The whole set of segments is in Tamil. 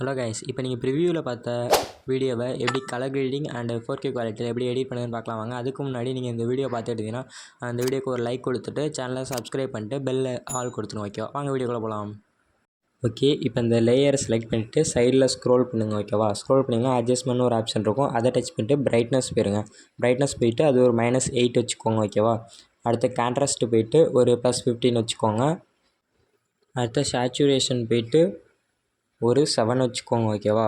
ஹலோ கைஸ், இப்போ நீங்கள் ப்ரிவியூவில் பார்த்த வீடியோவை எப்படி கலர் கிரேடிங் அண்ட் 4K குவாலிட்டியில் எப்படி எடிட் பண்ணுன்னு பார்க்கலாம் வாங்க. அதுக்கு முன்னாடி நீங்கள் இந்த வீடியோ பார்த்துக்கிட்டிங்கன்னா அந்த வீடியோக்கு ஒரு லைக் கொடுத்துட்டு சேனலை சப்ஸ்கிரைப் பண்ணிட்டு பெல்ல ஆல் கொடுத்துருங்க. ஓகேவா, வாங்க வீடியோக்குள்ளே போகலாம். ஓகே, இப்போ இந்த லேயரை செலக்ட் பண்ணிவிட்டு சைடில் ஸ்க்ரோல் பண்ணுங்கள். ஓகேவா, ஸ்க்ரோல் பண்ணிங்கன்னா அட்ஜஸ்ட்மெண்ட் ஒரு ஆப்ஷன் இருக்கும், அதை டச் பண்ணிட்டு பிரைட்னஸ் போயிருங்க. பிரைட்னஸ் போயிட்டு அது ஒரு -8 வச்சுக்கோங்க. ஓகேவா, அடுத்து கான்ட்ராஸ்ட்டு போயிட்டு ஒரு +15 வச்சுக்கோங்க. அடுத்த சேச்சுரேஷன் போயிட்டு ஒரு 7 வச்சுக்கோங்க. ஓகேவா,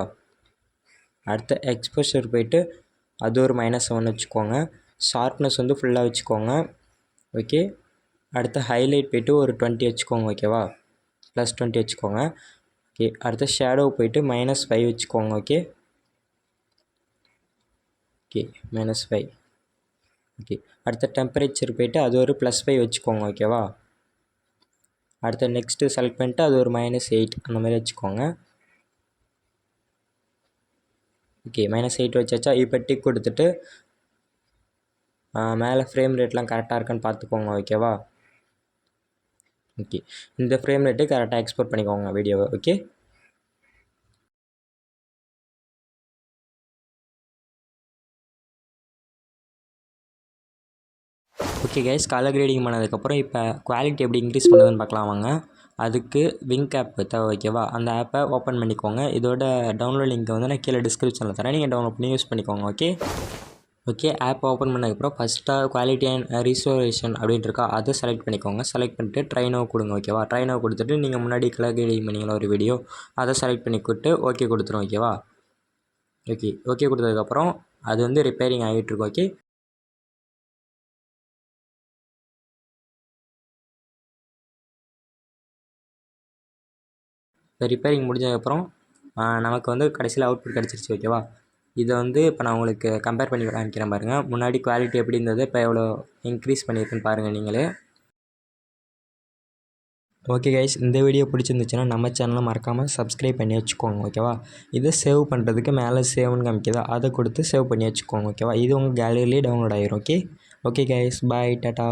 அடுத்த எக்ஸ்போஷர் போயிட்டு அது ஒரு -7 வச்சுக்கோங்க. ஷார்ப்னஸ் வந்து ஃபுல்லாக வச்சுக்கோங்க. ஓகே, அடுத்த ஹைலைட் போயிட்டு ஒரு 20 வச்சுக்கோங்க. ஓகேவா, +20 வச்சுக்கோங்க. ஓகே, அடுத்த ஷேடோ போயிட்டு -5 வச்சுக்கோங்க. Okay okay -5. ஓகே, அடுத்த டெம்பரேச்சர் போயிட்டு அது ஒரு +5 வச்சுக்கோங்க. ஓகேவா, அடுத்த நெக்ஸ்ட்டு செலக்ட் பண்ணிட்டு அது ஒரு -8 அந்த மாதிரி வச்சுக்கோங்க. ஓகே, -8 வச்சாச்சா. இப்போ டிக் கொடுத்துட்டு மேலே ஃப்ரேம் ரேட்லாம் கரெக்டாக இருக்கான்னு பார்த்துக்கோங்க. ஓகேவா, ஓகே, இந்த ஃப்ரேம் ரேட்டு கரெக்டாக எக்ஸ்போர்ட் பண்ணிக்கோங்க வீடியோவை. Okay, okay guys, colour grading பண்ணதுக்கப்புறம் இப்போ குவாலிட்டி எப்படி இன்க்ரீஸ் பண்ணுறதுன்னு பார்க்கலாம் வாங்க. அதுக்கு விங்க் ஆப் தேவை. ஓகேவா, அந்த ஆப்பை ஓப்பன் பண்ணிக்கோங்க. இதோட டவுன்லோட் லிங்க் வந்து நான் கீழே டிஸ்கிரிப்ஷனில் தரேன், நீங்கள் டவுன்லோட் பண்ணி யூஸ் பண்ணிக்கோங்க. ஓகே, ஆப் ஓப்பன் பண்ணதுக்கப்புறம் ஃபஸ்ட்டாக குவாலிட்டி அண்ட் ரிஸ்டோரேஷன் அப்படின்ட்டு இருக்கா, அதை செலக்ட் பண்ணிக்கோங்க. செலக்ட் பண்ணிட்டு ட்ரை நவ் கொடுங்க. ஓகேவா, ட்ரை நவ் கொடுத்துட்டு நீங்கள் முன்னாடி கலர் கிரேடிங் பண்ணிங்களா ஒரு வீடியோ, அதை செலக்ட் பண்ணி கொடுத்து ஓகே கொடுத்துரும். ஓகேவா, ஓகே கொடுத்ததுக்கப்புறம் அது வந்து ரிப்பேரிங் ஆகிட்டுருக்கும். ஓகே, இப்போ ரிப்பேரிங் முடிஞ்சதுக்கப்புறம் நமக்கு வந்து கடைசியில் அவுட்புட் கிடச்சிருச்சு. ஓகேவா, இதை வந்து இப்போ நான் உங்களுக்கு கம்பேர் பண்ணி காமிக்கிறேன் பாருங்கள். முன்னாடி குவாலிட்டி எப்படி இருந்தது, இப்போ எவ்வளோ இன்க்ரீஸ் பண்ணியிருக்குன்னு பாருங்கள் நீங்களே. ஓகே கைஸ், இந்த வீடியோ பிடிச்சிருந்துச்சுன்னா நம்ம சேனலை மறக்காமல் சப்ஸ்கிரைப் பண்ணி வச்சுக்கோங்க. ஓகேவா, இதை சேவ் பண்ணுறதுக்கு மேலே சேவ்னு காமிக்குதா, அதை கொடுத்து சேவ் பண்ணி வச்சுக்கோங்க. ஓகேவா, இது உங்கள் கேலரியிலே டவுன்லோட் ஆகிரும். ஓகே கைஸ், பாய், டாட்டா.